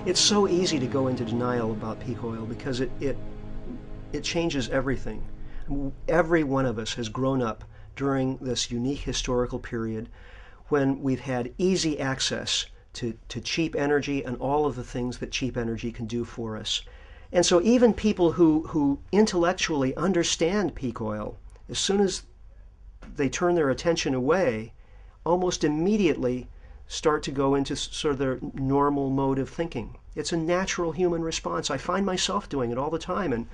It's so easy to go into denial about peak oil because it changes everything. Every one of us has grown up during this unique historical period when we've had easy access to cheap energy and all of the things that cheap energy can do for us. And so even people who intellectually understand peak oil, as soon as they turn their attention away, almost immediately start to go into sort of their normal mode of thinking. It's a natural human response. I find myself doing it all the time. And,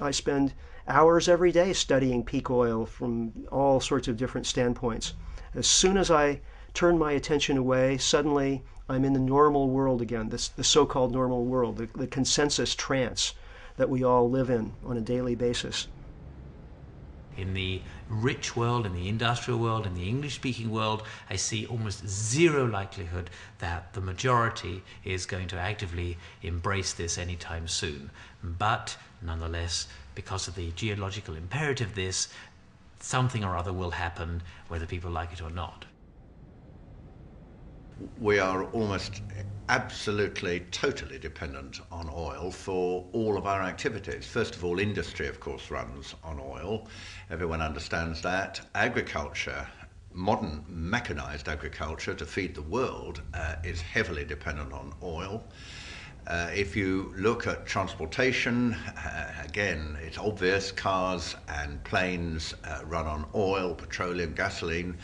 I spend hours every day studying peak oil from all sorts of different standpoints. As soon as I turn my attention away, suddenly I'm in the normal world again, the so-called normal world, the consensus trance that we all live in on a daily basis. In the rich world, in the industrial world, in the English-speaking world, I see almost zero likelihood that the majority is going to actively embrace this anytime soon. But nonetheless, because of the geological imperative of this, something or other will happen, whether people like it or not. We are almost absolutely, totally dependent on oil for all of our activities. First of all, industry, of course, runs on oil. Everyone understands that. Agriculture, modern mechanized agriculture to feed the world, is heavily dependent on oil. If you look at transportation, again, it's obvious cars and planes run on oil, petroleum, gasoline.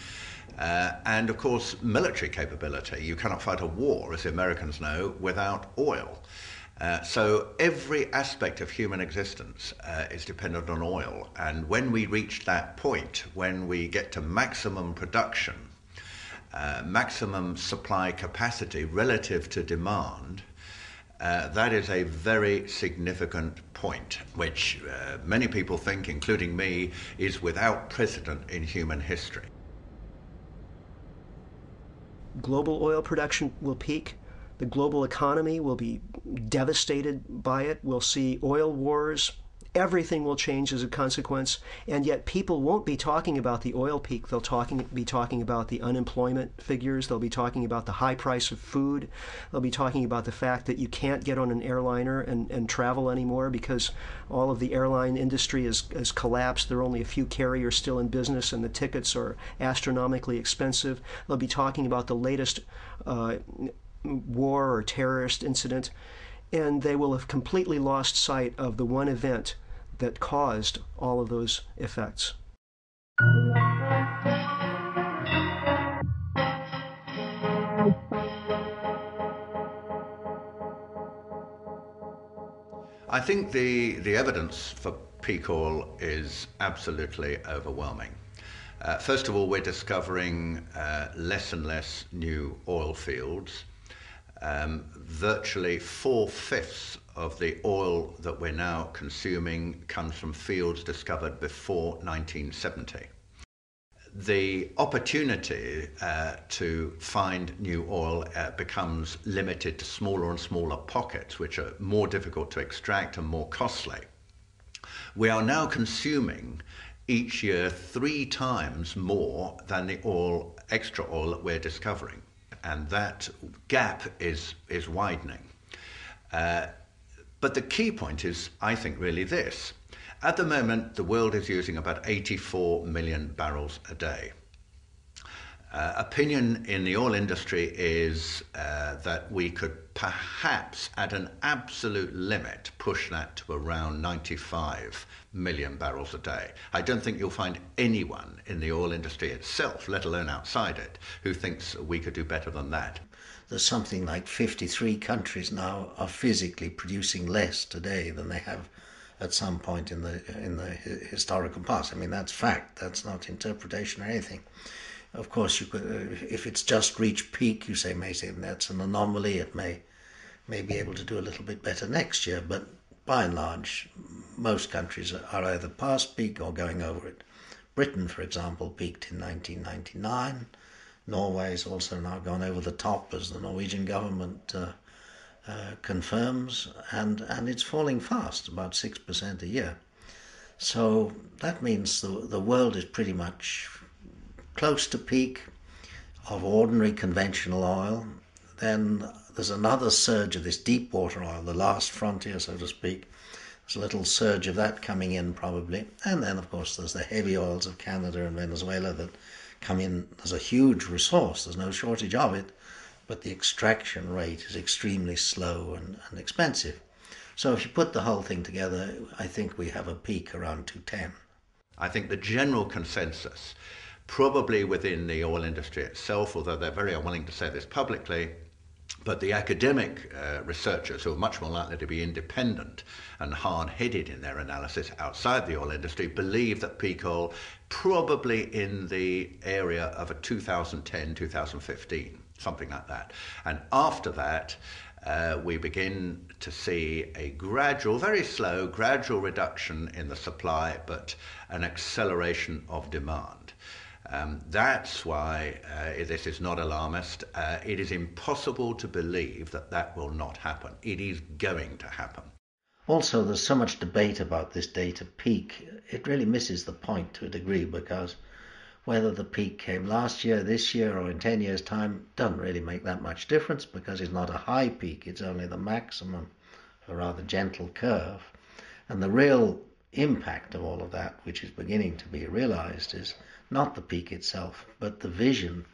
And of course, military capability. You cannot fight a war, as the Americans know, without oil. So every aspect of human existence is dependent on oil. And when we reach that point, when we get to maximum production, maximum supply capacity relative to demand, that is a very significant point, which many people think, including me, is without precedent in human history. Global oil production will peak. The global economy will be devastated by it. We'll see oil wars. Everything will change as a consequence. And yet people won't be talking about the oil peak. They'll be talking about the unemployment figures. They'll be talking about the high price of food. They'll be talking about the fact that you can't get on an airliner and travel anymore because all of the airline industry has collapsed. There are only a few carriers still in business and the tickets are astronomically expensive. They'll be talking about the latest war or terrorist incident. And they will have completely lost sight of the one event that caused all of those effects. I think the evidence for peak oil is absolutely overwhelming. First of all, we're discovering less and less new oil fields. Virtually 4/5 of the oil that we're now consuming comes from fields discovered before 1970. The opportunity to find new oil becomes limited to smaller and smaller pockets, which are more difficult to extract and more costly. We are now consuming each year 3 times more than the extra oil that we're discovering. And that gap is widening. But the key point is, I think, really this. At the moment, the world is using about 84 million barrels a day. Opinion in the oil industry is that we could perhaps, at an absolute limit, push that to around 95 million barrels a day. I don't think you'll find anyone in the oil industry itself, let alone outside it, who thinks we could do better than that. There's something like 53 countries now are physically producing less today than they have at some point in the historical past. I mean, that's fact. That's not interpretation or anything. Of course, you could, if it's just reached peak, you may say that's an anomaly. It may be able to do a little bit better next year, but by and large, most countries are either past peak or going over it. Britain, for example, peaked in 1999. Norway's also now gone over the top, as the Norwegian government confirms, and it's falling fast, about 6% a year. So that means the world is pretty much close to peak of ordinary conventional oil. Then there's another surge of this deep water oil, the last frontier, so to speak. There's a little surge of that coming in probably. And then, of course, there's the heavy oils of Canada and Venezuela that come in. There's a huge resource. There's no shortage of it. But the extraction rate is extremely slow and expensive. So if you put the whole thing together, I think we have a peak around 210. I think the general consensus, probably within the oil industry itself, although they're very unwilling to say this publicly, but the academic researchers who are much more likely to be independent and hard-headed in their analysis outside the oil industry believe that peak oil probably in the area of a 2010, 2015, something like that. And after that, we begin to see a gradual, very slow, gradual reduction in the supply, but an acceleration of demand. That's why this is not alarmist. It is impossible to believe that that will not happen. It is going to happen. Also, there's so much debate about this date of peak. It really misses the point to a degree, because whether the peak came last year, this year, or in 10 years' time doesn't really make that much difference, because it's not a high peak. It's only the maximum, a rather gentle curve. And the real impact of all of that, which is beginning to be realized, is not the peak itself, but the vision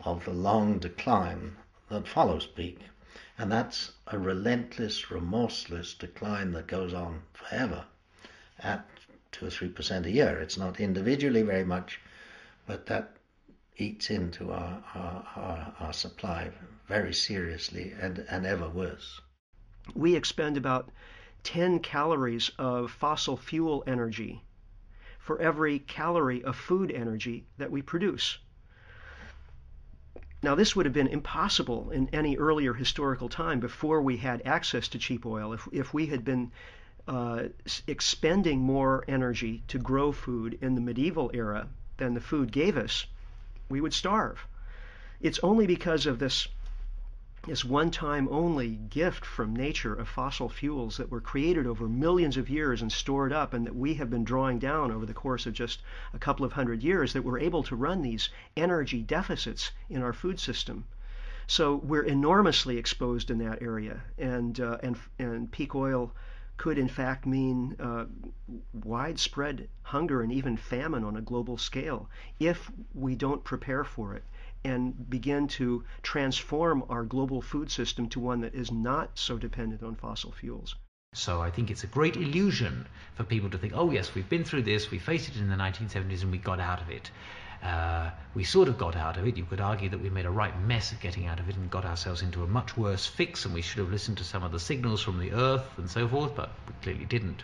of the long decline that follows peak. And that's a relentless, remorseless decline that goes on forever at 2 or 3% a year. It's not individually very much, but that eats into our supply very seriously and ever worse. We expend about 10 calories of fossil fuel energy for every calorie of food energy that we produce. Now, this would have been impossible in any earlier historical time before we had access to cheap oil. If we had been expending more energy to grow food in the medieval era than the food gave us, we would starve. It's only because of this one-time only gift from nature of fossil fuels that were created over millions of years and stored up, and that we have been drawing down over the course of just a couple of hundred years, that we're able to run these energy deficits in our food system. So we're enormously exposed in that area, and peak oil could in fact mean widespread hunger and even famine on a global scale if we don't prepare for it and begin to transform our global food system to one that is not so dependent on fossil fuels. So I think it's a great illusion for people to think, oh yes, we've been through this, we faced it in the 1970s and we got out of it. We sort of got out of it. You could argue that we made a right mess of getting out of it and got ourselves into a much worse fix, and we should have listened to some of the signals from the earth and so forth, but we clearly didn't.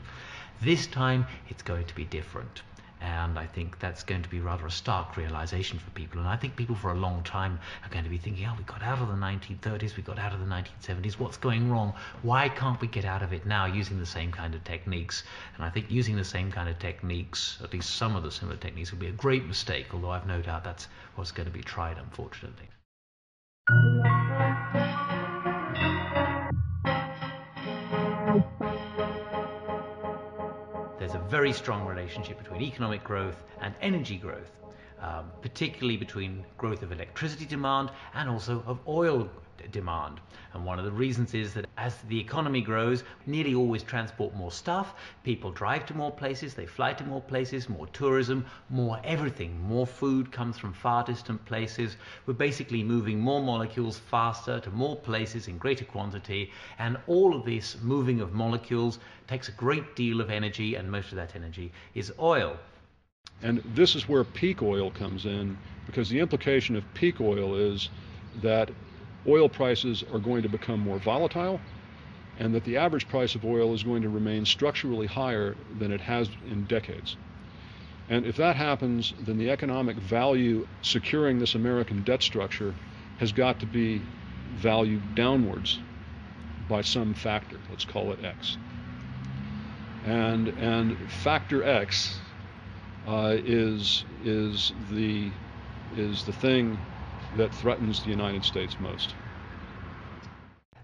This time it's going to be different. And I think that's going to be rather a stark realization for people. And I think people for a long time are going to be thinking, oh, we got out of the 1930s, we got out of the 1970s, what's going wrong? Why can't we get out of it now using the same kind of techniques? And I think using the same kind of techniques, at least some of the similar techniques, will be a great mistake, although I've no doubt that's what's going to be tried, unfortunately. There's a very strong relationship between economic growth and energy growth, particularly between growth of electricity demand and also of oil demand. And one of the reasons is that as the economy grows, nearly always transport more stuff. People drive to more places, they fly to more places, more tourism, more everything. More food comes from far distant places. We're basically moving more molecules faster to more places in greater quantity. And all of this moving of molecules takes a great deal of energy, and most of that energy is oil. And this is where peak oil comes in, because the implication of peak oil is that oil prices are going to become more volatile, and that the average price of oil is going to remain structurally higher than it has in decades. And if that happens, then the economic value securing this American debt structure has got to be valued downwards by some factor. Let's call it X. And factor X is the thing that threatens the United States most.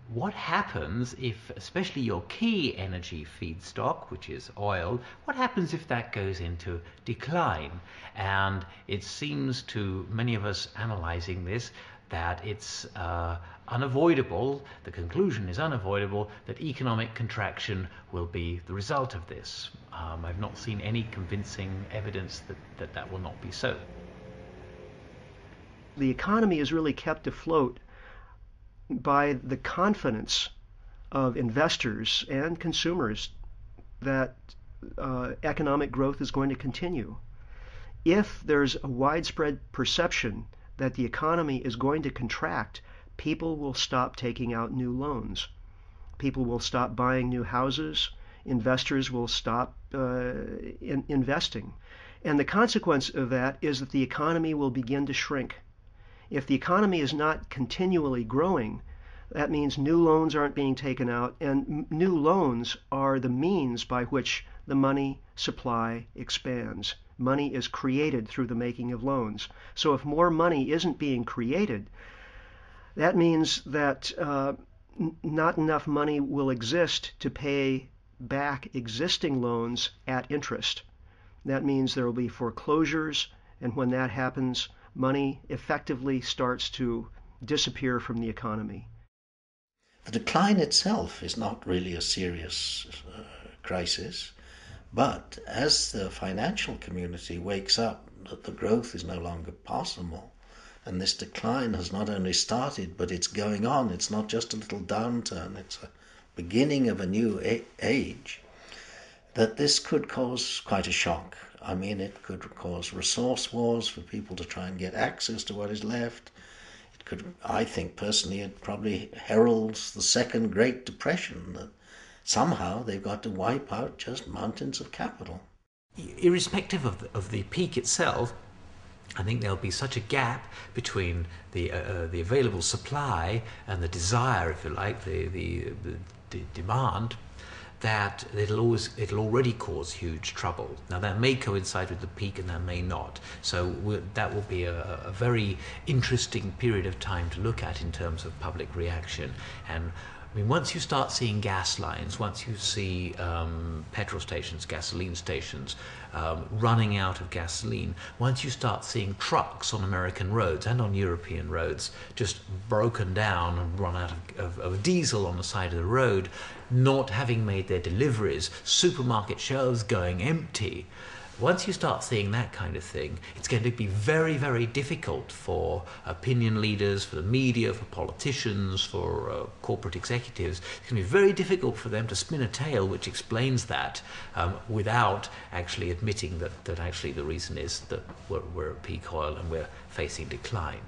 What happens if, especially your key energy feedstock, which is oil, what happens if that goes into decline? And it seems to many of us analyzing this that it's unavoidable, the conclusion is unavoidable, that economic contraction will be the result of this. I've not seen any convincing evidence that will not be so. The economy is really kept afloat by the confidence of investors and consumers that economic growth is going to continue. If there's a widespread perception that the economy is going to contract, people will stop taking out new loans. People will stop buying new houses. Investors will stop investing. And the consequence of that is that the economy will begin to shrink. If the economy is not continually growing, that means new loans aren't being taken out, and new loans are the means by which the money supply expands. Money is created through the making of loans. So if more money isn't being created, that means that not enough money will exist to pay back existing loans at interest. That means there will be foreclosures, and when that happens, money effectively starts to disappear from the economy. The decline itself is not really a serious crisis, but as the financial community wakes up that the growth is no longer possible, and this decline has not only started, but it's going on, it's not just a little downturn, it's a beginning of a new age, that this could cause quite a shock. I mean, it could cause resource wars for people to try and get access to what is left. It could, I think personally, it probably heralds the second Great Depression, that somehow they've got to wipe out just mountains of capital. Irrespective of the peak itself, I think there'll be such a gap between the available supply and the desire, if you like, the demand, that it'll already cause huge trouble. Now that may coincide with the peak and that may not. So that will be a very interesting period of time to look at in terms of public reaction. And I mean, once you start seeing gas lines, once you see petrol stations, gasoline stations running out of gasoline, once you start seeing trucks on American roads and on European roads just broken down and run out of diesel on the side of the road, not having made their deliveries, supermarket shelves going empty, once you start seeing that kind of thing, it's going to be very, very difficult for opinion leaders, for the media, for politicians, for corporate executives. It's going to be very difficult for them to spin a tale which explains that without actually admitting that actually the reason is that we're at peak oil and we're facing decline.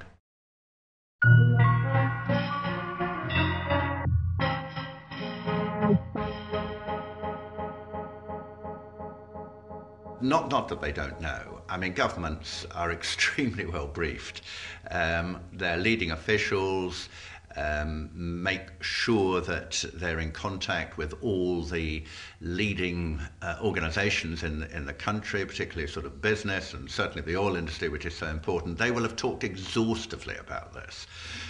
Not that they don't know. I mean, governments are extremely well briefed. Their leading officials make sure that they're in contact with all the leading organizations in the country, particularly sort of business and certainly the oil industry, which is so important. They will have talked exhaustively about this.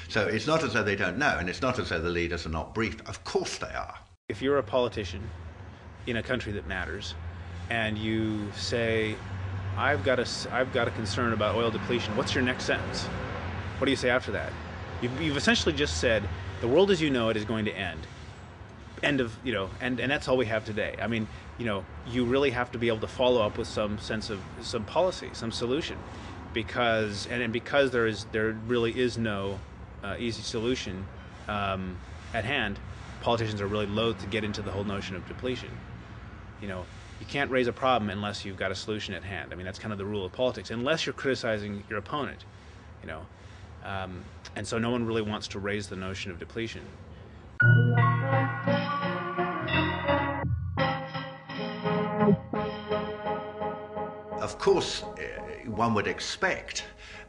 So it's not as though they don't know, and it's not as though the leaders are not briefed. Of course they are. If you're a politician in a country that matters, and you say, I've got a concern about oil depletion, what's your next sentence? What do you say after that? You've essentially just said the world as you know it is going to end. End of, and that's all we have today. I mean, you really have to be able to follow up with some sense of some policy, some solution, because there really is no easy solution at hand. Politicians are really loath to get into the whole notion of depletion. You can't raise a problem unless you've got a solution at hand. I mean, that's kind of the rule of politics, unless you're criticizing your opponent, and so no one really wants to raise the notion of depletion. Of course, one would expect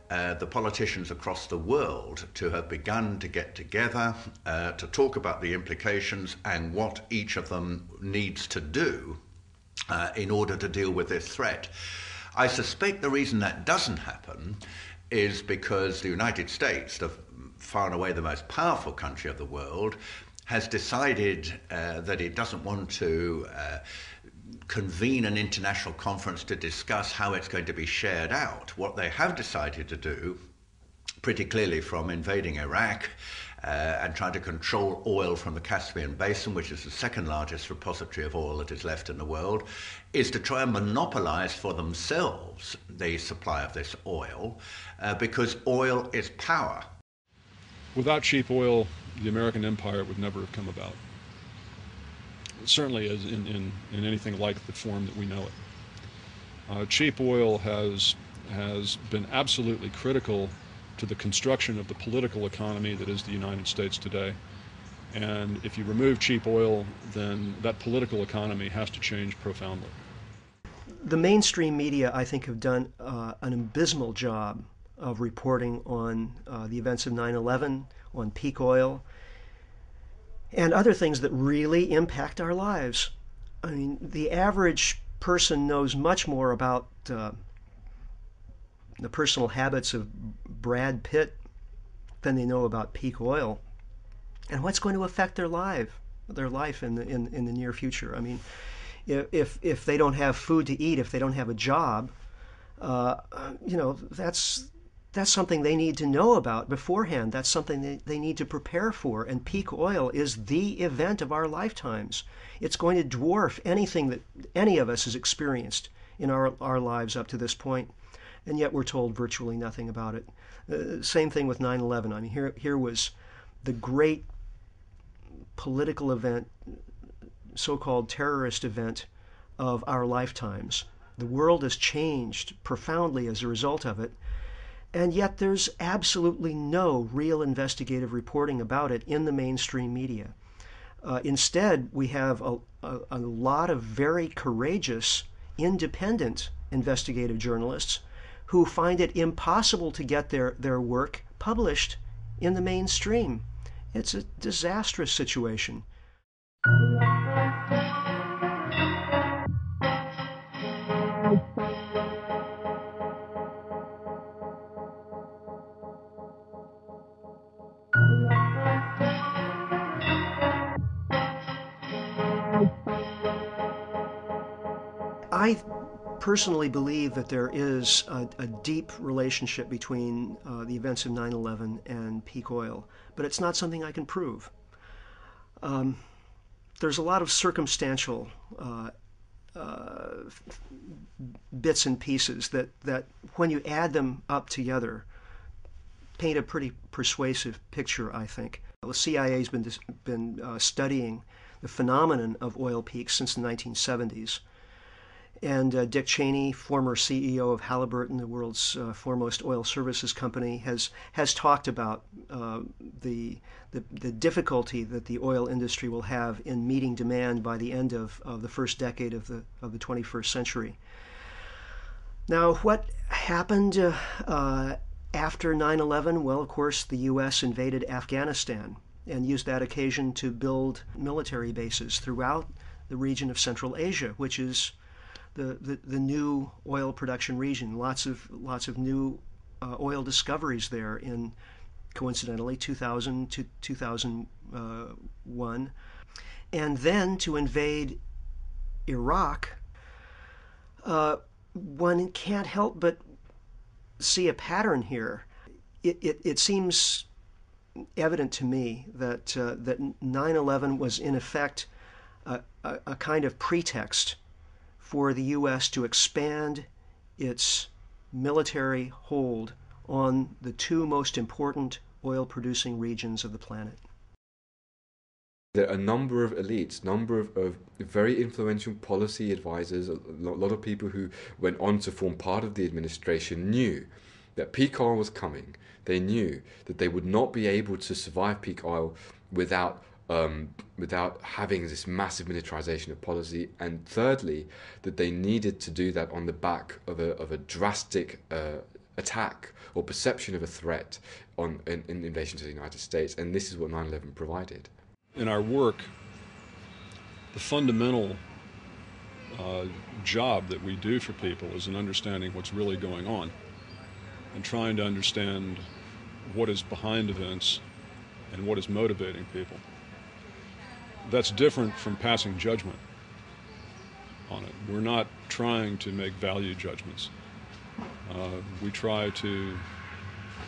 the politicians across the world to have begun to get together to talk about the implications and what each of them needs to do in order to deal with this threat. I suspect the reason that doesn't happen is because the United States, the far and away the most powerful country of the world, has decided that it doesn't want to convene an international conference to discuss how it's going to be shared out. What they have decided to do, pretty clearly from invading Iraq and trying to control oil from the Caspian Basin, which is the second largest repository of oil that is left in the world, is to try and monopolize for themselves the supply of this oil, because oil is power. Without cheap oil, the American empire would never have come about. Certainly as in anything like the form that we know it. Cheap oil has been absolutely critical to the construction of the political economy that is the United States today. And if you remove cheap oil, then that political economy has to change profoundly. The mainstream media, I think, have done an abysmal job of reporting on the events of 9/11, on peak oil, and other things that really impact our lives. I mean, the average person knows much more about the personal habits of Brad Pitt than they know about peak oil and what's going to affect their life in the near future. I mean, if they don't have food to eat, if they don't have a job, that's something they need to know about beforehand. That's something they need to prepare for. And peak oil is the event of our lifetimes. It's going to dwarf anything that any of us has experienced in our lives up to this point. And yet we're told virtually nothing about it. Same thing with 9/11. I mean, here was the great political event, so-called terrorist event of our lifetimes. The world has changed profoundly as a result of it. And yet there's absolutely no real investigative reporting about it in the mainstream media. Instead, we have a lot of very courageous, independent investigative journalists who find it impossible to get their work published in the mainstream. It's a disastrous situation. I personally believe that there is a deep relationship between the events of 9/11 and peak oil, but it's not something I can prove. There's a lot of circumstantial bits and pieces that when you add them up together paint a pretty persuasive picture, I think. The CIA's been studying the phenomenon of oil peaks since the 1970s. And Dick Cheney, former CEO of Halliburton, the world's foremost oil services company, has talked about the difficulty that the oil industry will have in meeting demand by the end of the first decade of the 21st century. Now, what happened after 9/11? Well, of course, the U.S. invaded Afghanistan and used that occasion to build military bases throughout the region of Central Asia, which is the new oil production region. Lots of new oil discoveries there in, coincidentally, 2000 to 2001. And then to invade Iraq, one can't help but see a pattern here. It seems evident to me that that 9/11 was in effect a kind of pretext for the U.S. to expand its military hold on the two most important oil-producing regions of the planet. There are a number of elites, number of very influential policy advisors, a lot of people who went on to form part of the administration knew that peak oil was coming. They knew that they would not be able to survive peak oil without having this massive militarization of policy, and thirdly, that they needed to do that on the back of a drastic attack or perception of a threat in relation to the United States, and this is what 9/11 provided. In our work, the fundamental job that we do for people is in understanding what's really going on and trying to understand what is behind events and what is motivating people. That's different from passing judgment on it. We're not trying to make value judgments. We try to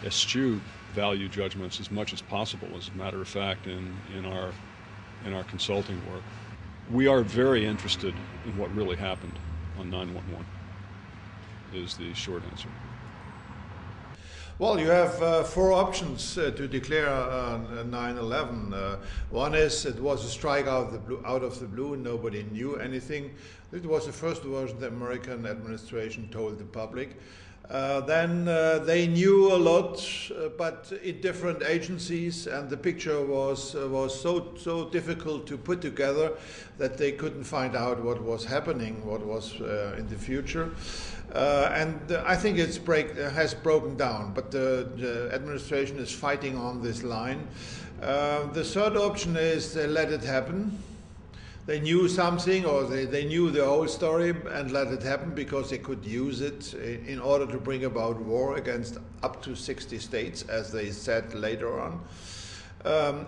eschew value judgments as much as possible, as a matter of fact, in our consulting work. We are very interested in what really happened on 9/11, is the short answer. Well, you have four options to declare 9/11. One is it was a strike out of the blue. Nobody knew anything. It was the first version the American administration told the public. Then they knew a lot, but in different agencies, and the picture was so difficult to put together that they couldn't find out what was happening, what was in the future. And I think has broken down, but the administration is fighting on this line. The third option is they let it happen. They knew something, or they knew the whole story and let it happen because they could use it in order to bring about war against up to 60 states, as they said later on.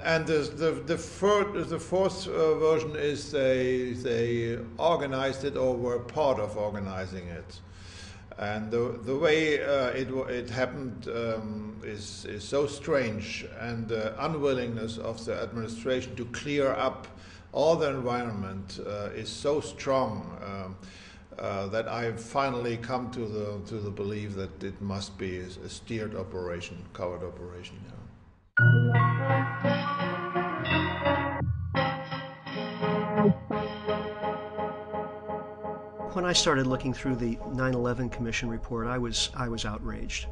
And the fourth version is they organized it or were part of organizing it. And the way it happened is so strange, and the unwillingness of the administration to clear up all the environment is so strong that I've finally come to the belief that it must be a steered operation, covert operation. When I started looking through the 9/11 Commission report, I was outraged.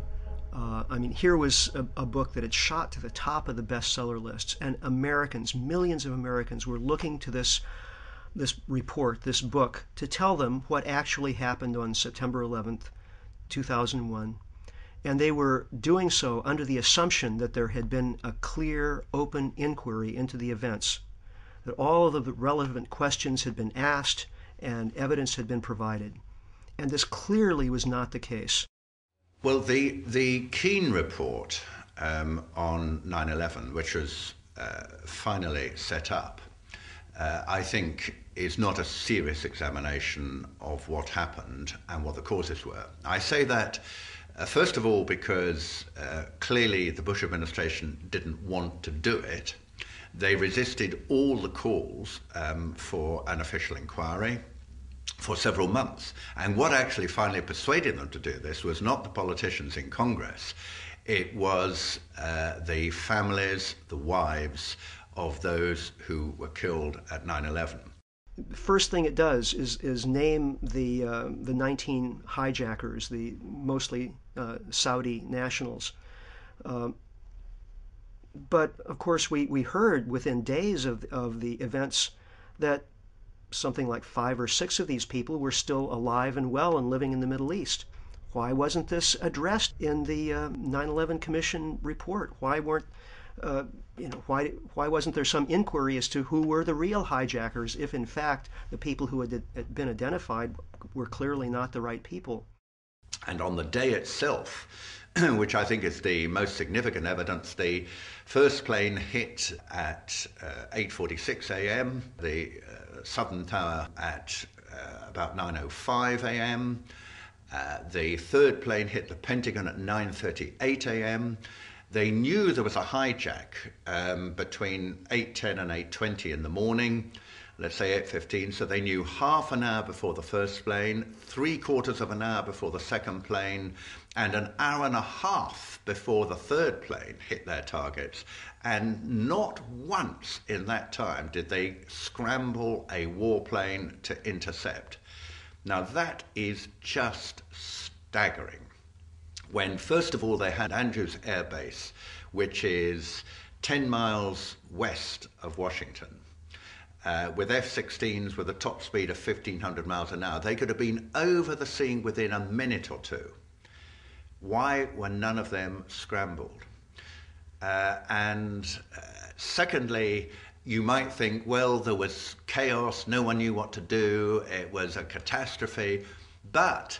I mean, here was a book that had shot to the top of the bestseller lists, and Americans, millions of Americans, were looking to this report, this book, to tell them what actually happened on September 11th, 2001. And they were doing so under the assumption that there had been a clear, open inquiry into the events, that all of the relevant questions had been asked and evidence had been provided. And this clearly was not the case. Well, the Keane report on 9/11, which was finally set up, I think is not a serious examination of what happened and what the causes were. I say that, first of all, because clearly the Bush administration didn't want to do it. They resisted all the calls for an official inquiry for several months. And what actually finally persuaded them to do this was not the politicians in Congress. It was the families, the wives of those who were killed at 9/11. The first thing it does is name the 19 hijackers, the mostly Saudi nationals. But of course, we heard within days of the events that something like 5 or 6 of these people were still alive and well and living in the Middle East. Why wasn't this addressed in the 9/11 Commission report? Why weren't why wasn't there some inquiry as to who were the real hijackers, if in fact the people who had been identified were clearly not the right people? And on the day itself, which I think is the most significant evidence, the first plane hit at 8:46 a.m., the Southern Tower at about 9:05 a.m., the third plane hit the Pentagon at 9:38 a.m., They knew there was a hijack between 8:10 and 8:20 in the morning, let's say 8:15, so they knew half an hour before the first plane, 3/4 of an hour before the second plane, and an hour and a half before the third plane hit their targets. And not once in that time did they scramble a warplane to intercept. Now that is just staggering. When first of all they had Andrews Air Base, which is 10 miles west of Washington, with F-16s with a top speed of 1,500 miles an hour, they could have been over the scene within a minute or two. Why were none of them scrambled? Secondly, you might think, well, there was chaos, no one knew what to do, it was a catastrophe, but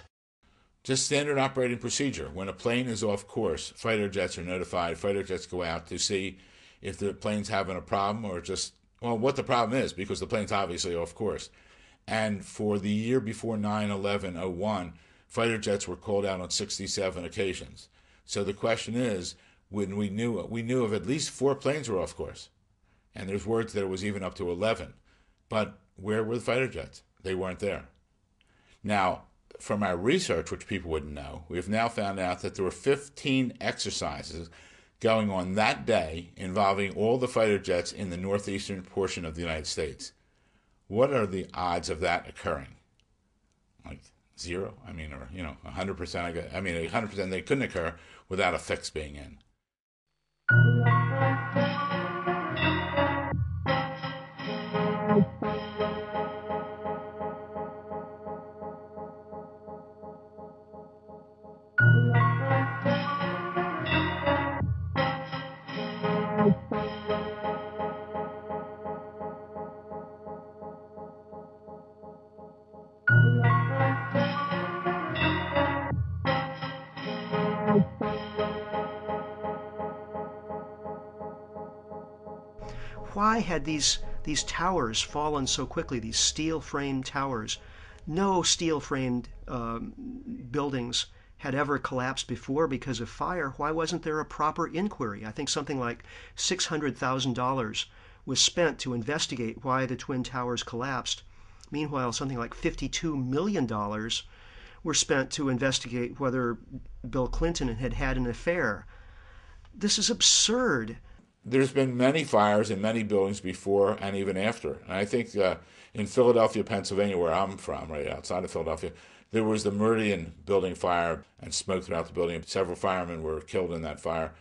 just standard operating procedure. When a plane is off course, fighter jets are notified. Fighter jets go out to see if the plane's having a problem or just, well, what the problem is, because the plane's obviously off course. And for the year before 9/11/01, fighter jets were called out on 67 occasions. So the question is, when we knew of at least 4 planes were off course. And there's words that it was even up to 11. But where were the fighter jets? They weren't there. Now, from our research, which people wouldn't know, we have now found out that there were 15 exercises going on that day involving all the fighter jets in the northeastern portion of the United States. What are the odds of that occurring? Like 0? I mean, or 100%. 100% they couldn't occur without a fix being in. Why had these towers fallen so quickly, these steel-framed towers? No steel-framed buildings had ever collapsed before because of fire. Why wasn't there a proper inquiry? I think something like $600,000 was spent to investigate why the Twin Towers collapsed. Meanwhile, something like $52 million were spent to investigate whether Bill Clinton had had an affair. This is absurd. There's been many fires in many buildings before and even after. And I think in Philadelphia, Pennsylvania, where I'm from, right outside of Philadelphia, there was the Meridian building fire and smoke throughout the building. Several firemen were killed in that fire.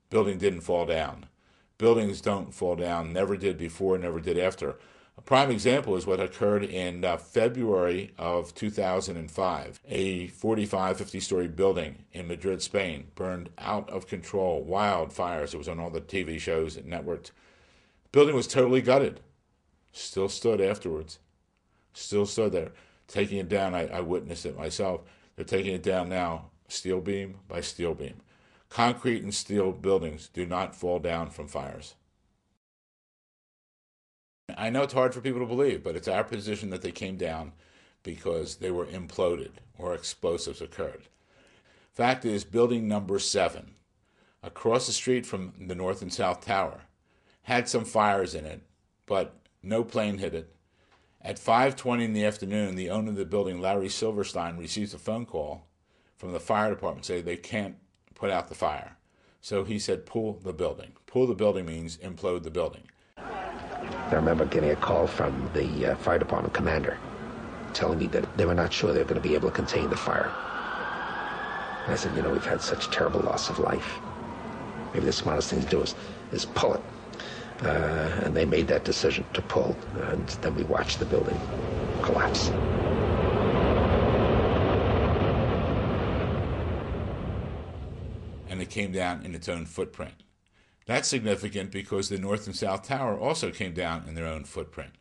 Building didn't fall down. Buildings don't fall down, never did before, never did after. A prime example is what occurred in February of 2005. A 45, 50-story building in Madrid, Spain, burned out of control, wildfires. It was on all the TV shows and networked. The building was totally gutted. Still stood afterwards. Still stood there. Taking it down, I witnessed it myself. They're taking it down now, steel beam by steel beam. Concrete and steel buildings do not fall down from fires. I know it's hard for people to believe, but it's our position that they came down because they were imploded or explosives occurred. Fact is, building number 7, across the street from the North and South Tower, had some fires in it, but no plane hit it. At 5:20 in the afternoon, the owner of the building, Larry Silverstein, receives a phone call from the fire department saying they can't put out the fire. So he said, pull the building. Pull the building means implode the building. I remember getting a call from the fire department commander telling me that they were not sure they were going to be able to contain the fire. And I said, we've had such terrible loss of life. Maybe the smartest thing to do is pull it. And they made that decision to pull, and then we watched the building collapse. And it came down in its own footprint. That's significant because the North and South Tower also came down in their own footprint.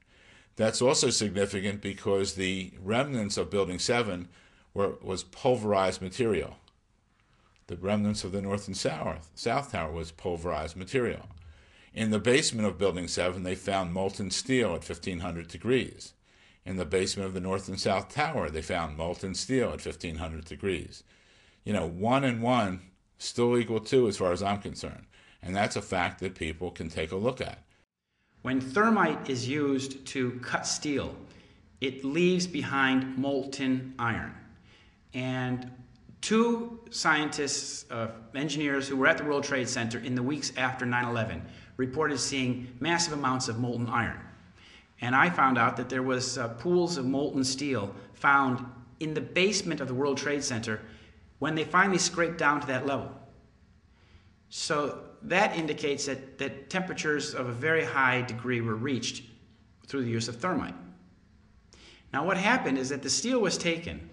That's also significant because the remnants of Building 7 was pulverized material. The remnants of the North and South Tower was pulverized material. In the basement of Building 7, they found molten steel at 1,500 degrees. In the basement of the North and South Tower, they found molten steel at 1,500 degrees. 1 and 1 still equal to as far as I'm concerned. And that's a fact that people can take a look at. When thermite is used to cut steel, it leaves behind molten iron. And two scientists, engineers who were at the World Trade Center in the weeks after 9/11 reported seeing massive amounts of molten iron. And I found out that there was pools of molten steel found in the basement of the World Trade Center when they finally scraped down to that level. So that indicates that temperatures of a very high degree were reached through the use of thermite. Now what happened is that the steel was taken,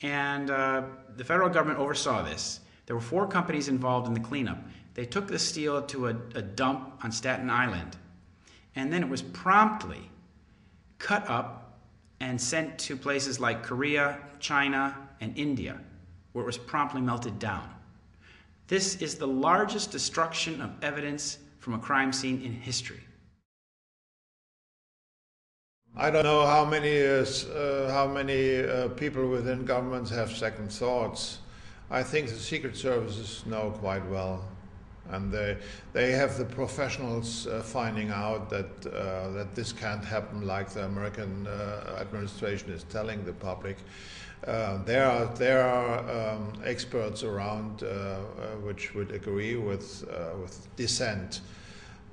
and the federal government oversaw this. There were 4 companies involved in the cleanup. They took the steel to a dump on Staten Island, and then it was promptly cut up and sent to places like Korea, China, and India, where it was promptly melted down. This is the largest destruction of evidence from a crime scene in history. I don't know how many people within governments have second thoughts. I think the Secret Services know quite well, and they have the professionals finding out that this can't happen like the American administration is telling the public. There are experts around which would agree with dissent.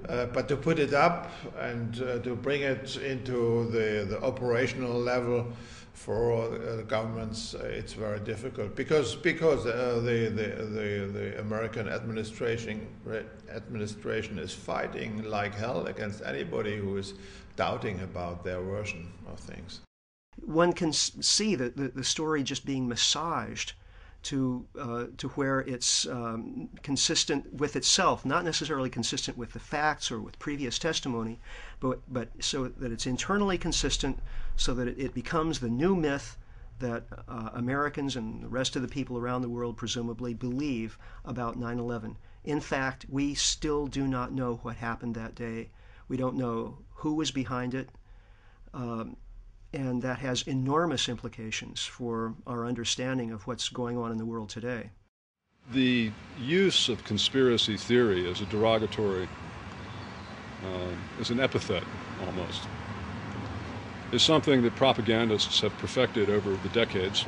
But to put it up and to bring it into the operational level for governments, it's very difficult because the American administration is fighting like hell against anybody who is doubting about their version of things. One can see the story just being massaged to where it's consistent with itself, not necessarily consistent with the facts or with previous testimony, but so that it's internally consistent, so that it becomes the new myth that Americans and the rest of the people around the world presumably believe about 9/11. In fact, we still do not know what happened that day. We don't know who was behind it. And that has enormous implications for our understanding of what's going on in the world today. The use of conspiracy theory as a derogatory, as an epithet almost, is something that propagandists have perfected over the decades,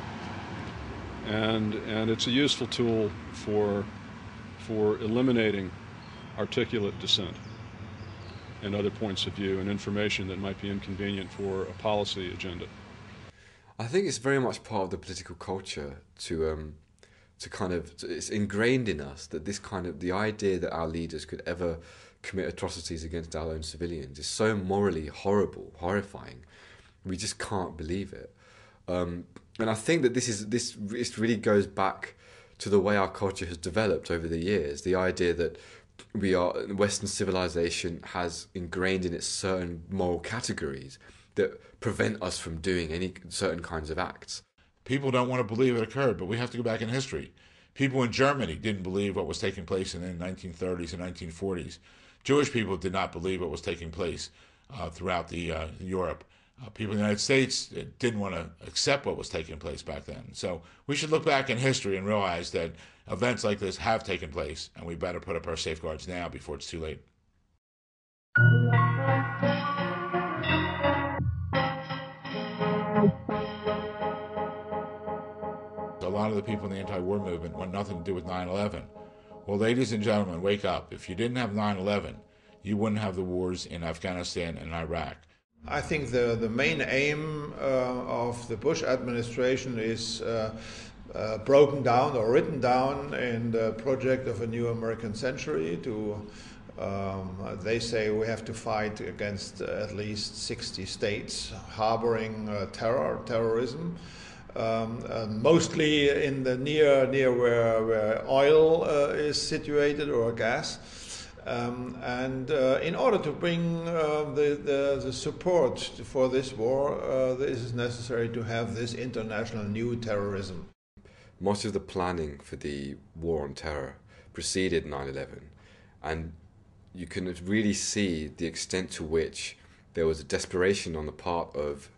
and it's a useful tool for eliminating articulate dissent and other points of view and information that might be inconvenient for a policy agenda. I think it's very much part of the political culture it's ingrained in us that the idea that our leaders could ever commit atrocities against our own civilians is so morally horrifying. We just can't believe it. And I think that this really goes back to the way our culture has developed over the years. The idea that Western civilization has ingrained in it certain moral categories that prevent us from doing any certain kinds of acts. People don't want to believe it occurred, but we have to go back in history. People in Germany didn't believe what was taking place in the 1930s and 1940s. Jewish people did not believe what was taking place throughout Europe. People in the United States didn't want to accept what was taking place back then. So we should look back in history and realize that events like this have taken place, and we better put up our safeguards now before it's too late. A lot of the people in the anti-war movement want nothing to do with 9/11. Well, ladies and gentlemen, wake up. If you didn't have 9/11, you wouldn't have the wars in Afghanistan and Iraq. I think the main aim of the Bush administration is broken down or written down in the project of a new American century. They say we have to fight against at least 60 states harboring terrorism, mostly in the near where oil is situated or gas. In order to bring the support for this war, this is necessary to have this international new terrorism. Most of the planning for the war on terror preceded 9/11, and you can really see the extent to which there was a desperation on the part of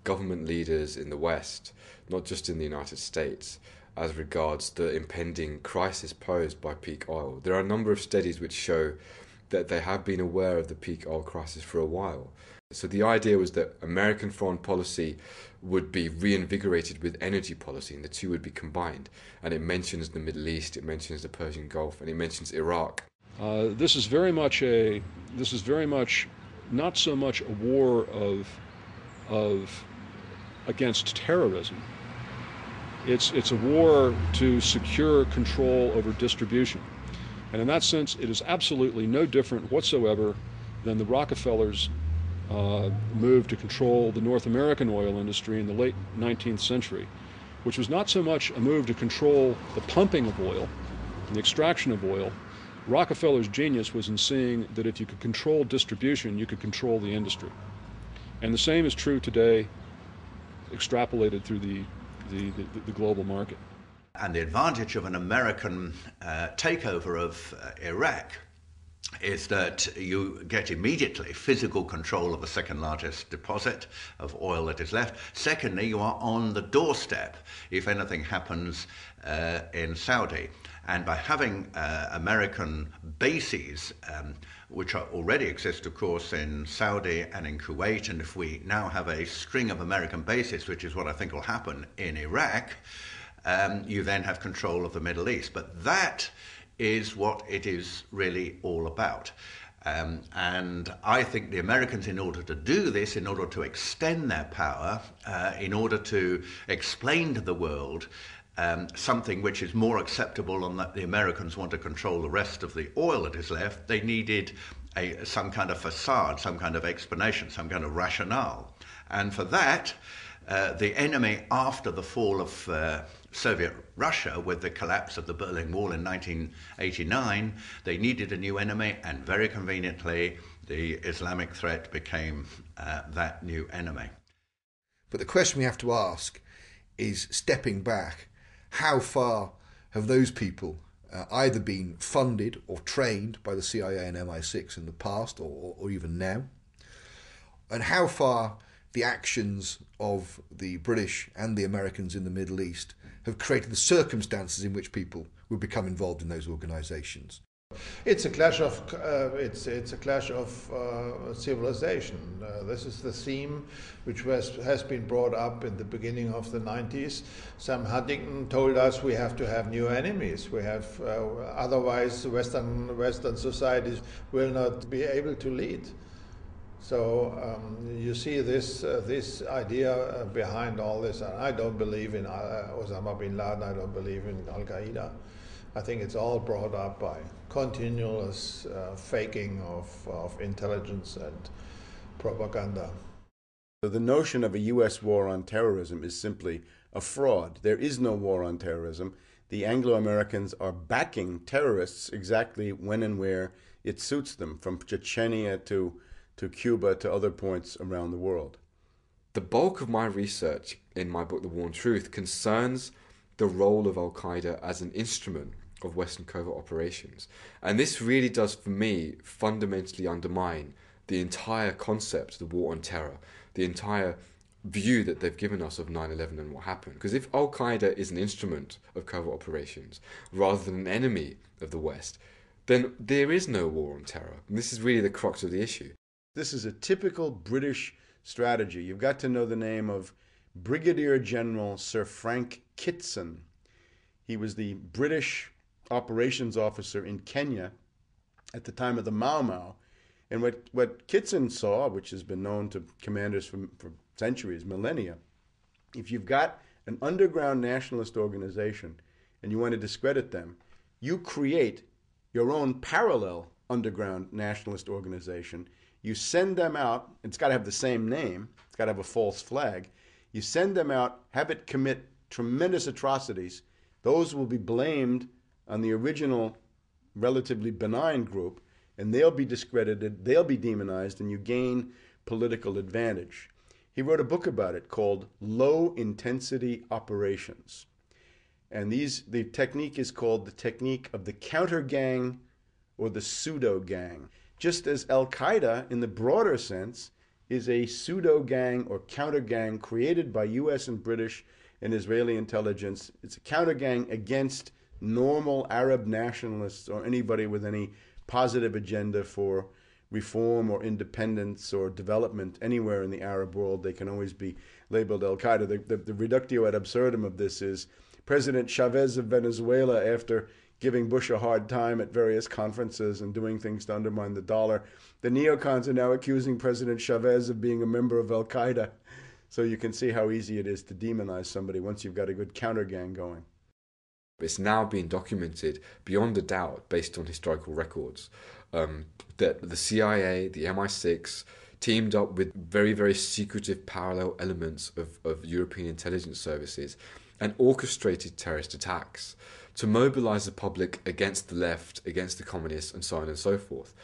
government leaders in the West, not just in the United States, as regards the impending crisis posed by peak oil. There are a number of studies which show that they have been aware of the peak oil crisis for a while. So the idea was that American foreign policy would be reinvigorated with energy policy, and the two would be combined. And it mentions the Middle East, it mentions the Persian Gulf, and it mentions Iraq. This is very much not so much a war against terrorism. It's a war to secure control over distribution. And in that sense, it is absolutely no different whatsoever than the Rockefellers' move to control the North American oil industry in the late 19th century, which was not so much a move to control the pumping of oil and the extraction of oil. Rockefeller's genius was in seeing that if you could control distribution, you could control the industry. And the same is true today, extrapolated through the global market. And the advantage of an American takeover of Iraq is that you get immediately physical control of the second largest deposit of oil that is left. Secondly, you are on the doorstep if anything happens in Saudi. And by having American bases, which already exist, of course, in Saudi and in Kuwait, and if we now have a string of American bases, which is what I think will happen in Iraq, you then have control of the Middle East. But that is what it is really all about. And I think the Americans, in order to do this, in order to extend their power, in order to explain to the world something which is more acceptable and that the Americans want to control the rest of the oil that is left, they needed some kind of facade, some kind of explanation, some kind of rationale. And for that, the enemy, after the fall of Soviet Russia, with the collapse of the Berlin Wall in 1989, they needed a new enemy, and very conveniently, the Islamic threat became that new enemy. But the question we have to ask is, stepping back, how far have those people either been funded or trained by the CIA and MI6 in the past or even now? And how far the actions of the British and the Americans in the Middle East have created the circumstances in which people will become involved in those organizations? It's a clash of civilization. This is the theme which has been brought up in the beginning of the 90s. Sam Huntington told us we have to have new enemies. We have otherwise Western societies will not be able to lead. So you see this idea behind all this. And I don't believe in Osama bin Laden. I don't believe in Al Qaeda. I think it's all brought up by continuous faking of intelligence and propaganda. So the notion of a U.S. war on terrorism is simply a fraud. There is no war on terrorism. The Anglo-Americans are backing terrorists exactly when and where it suits them, from Chechnya to Cuba to other points around the world. The bulk of my research in my book, The War and Truth, concerns the role of Al-Qaeda as an instrument of Western covert operations. And this really does, for me, fundamentally undermine the entire concept of the war on terror, the entire view that they've given us of 9/11 and what happened. Because if Al-Qaeda is an instrument of covert operations rather than an enemy of the West, then there is no war on terror. And this is really the crux of the issue. This is a typical British strategy. You've got to know the name of Brigadier General Sir Frank Kitson. He was the British operations officer in Kenya at the time of the Mau Mau. And what Kitson saw, which has been known to commanders for centuries, millennia, if you've got an underground nationalist organization and you want to discredit them, you create your own parallel underground nationalist organization. You send them out. It's got to have the same name. It's got to have a false flag. You send them out, have it commit tremendous atrocities. Those will be blamed on the original relatively benign group, and they'll be discredited, they'll be demonized, and you gain political advantage. He wrote a book about it called Low Intensity Operations. And the technique is called the technique of the counter gang or the pseudo gang. Just as Al-Qaeda, in the broader sense, is a pseudo gang or counter gang created by US and British and Israeli intelligence. It's a counter gang against normal Arab nationalists or anybody with any positive agenda for reform or independence or development anywhere in the Arab world. They can always be labeled Al-Qaeda. The reductio ad absurdum of this is President Chavez of Venezuela, after giving Bush a hard time at various conferences and doing things to undermine the dollar, the neocons are now accusing President Chavez of being a member of Al-Qaeda. So you can see how easy it is to demonize somebody once you've got a good counter gang going. It's now being documented beyond a doubt based on historical records that the CIA, the MI6, teamed up with very, very secretive parallel elements of European intelligence services and orchestrated terrorist attacks to mobilize the public against the left, against the communists, and so on and so forth.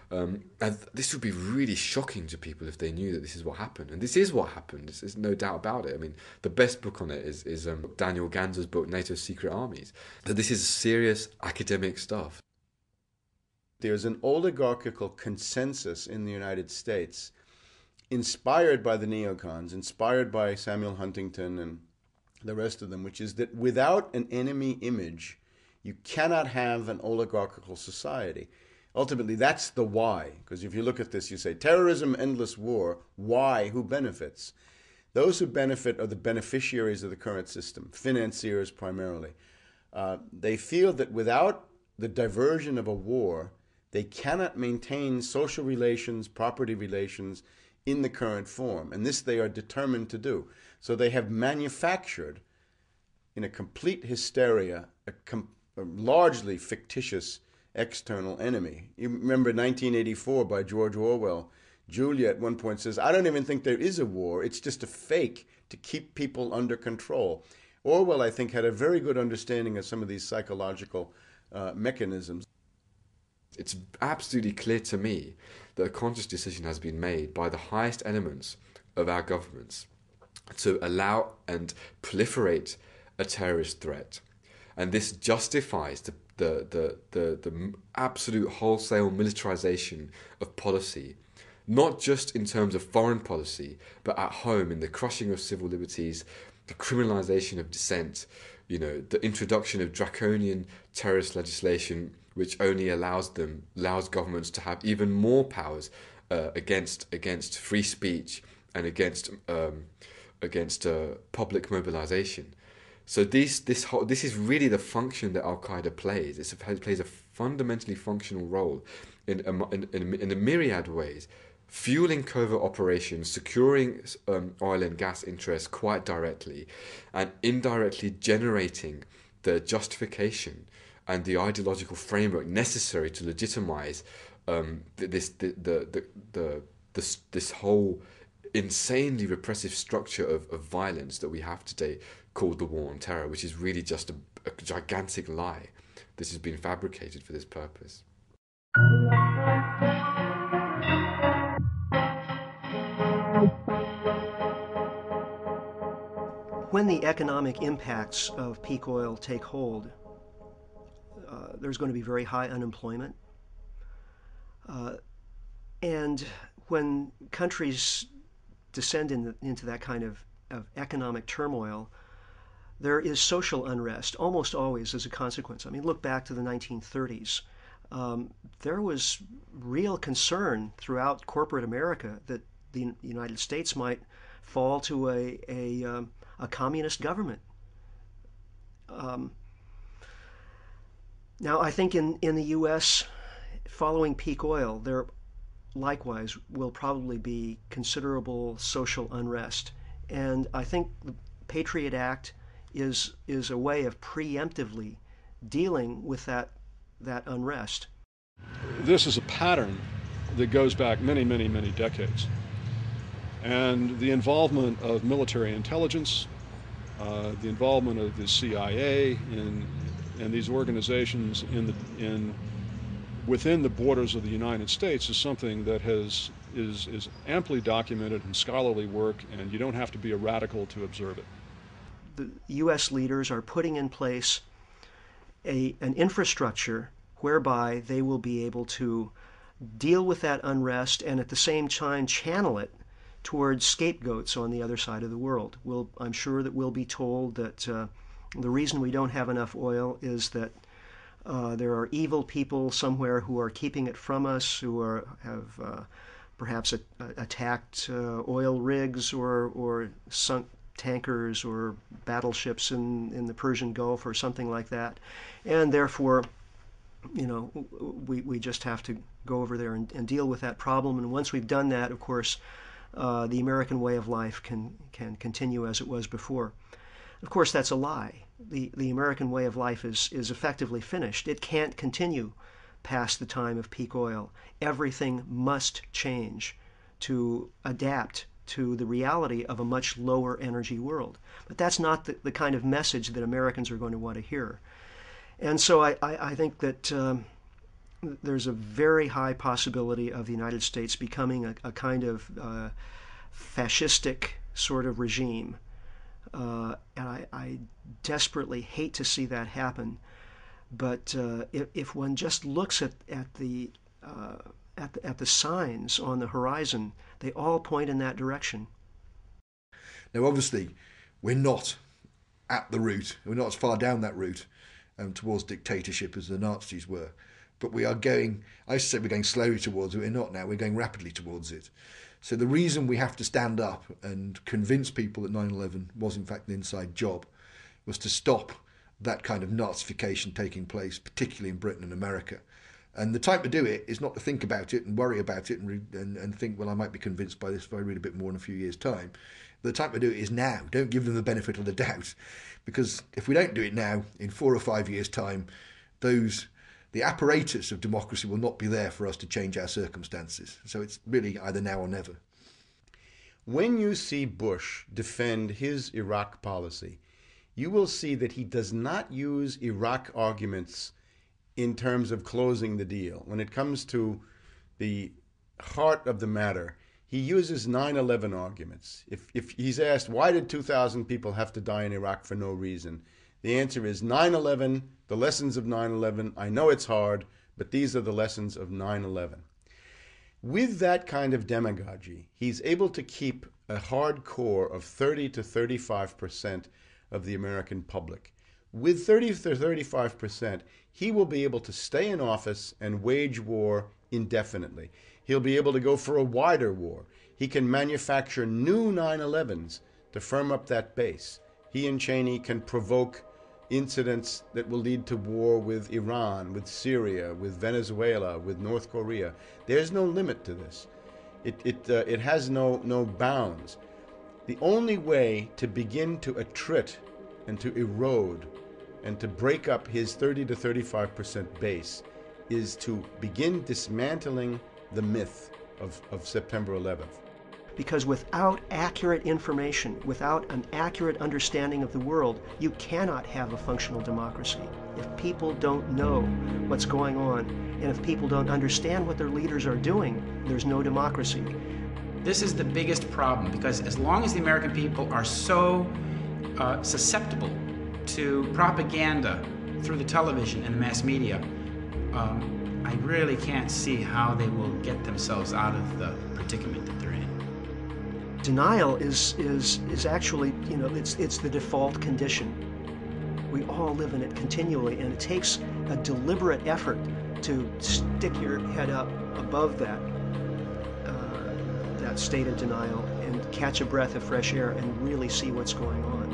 And this would be really shocking to people if they knew that this is what happened. And this is what happened. There's no doubt about it. I mean, the best book on it is Daniel Ganser's book, NATO's Secret Armies. So this is serious academic stuff. There's an oligarchical consensus in the United States, inspired by the neocons, inspired by Samuel Huntington and the rest of them, which is that without an enemy image, you cannot have an oligarchical society. Ultimately, that's the why. Because if you look at this, you say, terrorism, endless war, why? Who benefits? Those who benefit are the beneficiaries of the current system, financiers primarily. They feel that without the diversion of a war, they cannot maintain social relations, property relations in the current form. And this they are determined to do. So they have manufactured, in a complete hysteria, a largely fictitious external enemy. You remember 1984 by George Orwell. Julia at one point says, I don't even think there is a war. It's just a fake to keep people under control. Orwell, I think, had a very good understanding of some of these psychological mechanisms. It's absolutely clear to me that a conscious decision has been made by the highest elements of our governments to allow and proliferate a terrorist threat. And this justifies the absolute wholesale militarization of policy, not just in terms of foreign policy, but at home in the crushing of civil liberties, the criminalization of dissent, the introduction of draconian terrorist legislation, which only allows governments to have even more powers against free speech and against public mobilization. So this is really the function that Al-Qaeda plays. It plays a fundamentally functional role in a myriad of ways, fueling covert operations, securing oil and gas interests quite directly, and indirectly generating the justification and the ideological framework necessary to legitimize this whole insanely repressive structure of violence that we have today, called the war on terror, which is really just a gigantic lie. This has been fabricated for this purpose. When the economic impacts of peak oil take hold, there's going to be very high unemployment. And when countries descend into that kind of economic turmoil, there is social unrest almost always as a consequence. I mean, look back to the 1930s. There was real concern throughout corporate America that the United States might fall to a communist government. Now, I think in the U.S., following peak oil, there likewise will probably be considerable social unrest. And I think the Patriot Act is a way of preemptively dealing with that unrest. This is a pattern that goes back many, many, many decades. And the involvement of military intelligence, the involvement of the CIA and these organizations within the borders of the United States is something that is amply documented in scholarly work, and you don't have to be a radical to observe it. The U.S. leaders are putting in place an infrastructure whereby they will be able to deal with that unrest and at the same time channel it towards scapegoats on the other side of the world. I'm sure that we'll be told that the reason we don't have enough oil is that there are evil people somewhere who are keeping it from us, who have perhaps attacked oil rigs or sunk tankers or battleships in the Persian Gulf or something like that, and therefore, we just have to go over there and deal with that problem. And once we've done that, of course, the American way of life can continue as it was before. Of course, that's a lie. The American way of life is effectively finished. It can't continue past the time of peak oil. Everything must change to adapt to the reality of a much lower energy world. But that's not the kind of message that Americans are going to want to hear. And so I think that there's a very high possibility of the United States becoming a kind of fascistic sort of regime. And I desperately hate to see that happen. But if one just looks at the signs on the horizon, they all point in that direction. Now, obviously, we're not at the route. We're not as far down that route towards dictatorship as the Nazis were. But we are going, I used to say we're going slowly towards it. We're not now. We're going rapidly towards it. So the reason we have to stand up and convince people that 9/11 was in fact an inside job was to stop that kind of Nazification taking place, particularly in Britain and America. And the time to do it is not to think about it and worry about it and think, well, I might be convinced by this if I read a bit more in a few years' time. The time to do it is now. Don't give them the benefit of the doubt. Because if we don't do it now, in 4 or 5 years' time, the apparatus of democracy will not be there for us to change our circumstances. So it's really either now or never. When you see Bush defend his Iraq policy, you will see that he does not use Iraq arguments in terms of closing the deal. When it comes to the heart of the matter, he uses 9/11 arguments. If he's asked, why did 2,000 people have to die in Iraq for no reason? The answer is 9/11, the lessons of 9/11. I know it's hard, but these are the lessons of 9/11. With that kind of demagogy, he's able to keep a hard core of 30 to 35% of the American public. With 30 to 35%, he will be able to stay in office and wage war indefinitely. He'll be able to go for a wider war. He can manufacture new 9/11s to firm up that base. He and Cheney can provoke incidents that will lead to war with Iran, with Syria, with Venezuela, with North Korea. There's no limit to this. It has no bounds. The only way to begin to attrit and to erode and to break up his 30 to 35% base is to begin dismantling the myth of September 11th. Because without accurate information, without an accurate understanding of the world, you cannot have a functional democracy. If people don't know what's going on, and if people don't understand what their leaders are doing, there's no democracy. This is the biggest problem, because as long as the American people are so susceptible to propaganda through the television and the mass media, I really can't see how they will get themselves out of the predicament that they're in. Denial is actually, it's the default condition. We all live in it continually, and it takes a deliberate effort to stick your head up above that state of denial and catch a breath of fresh air and really see what's going on.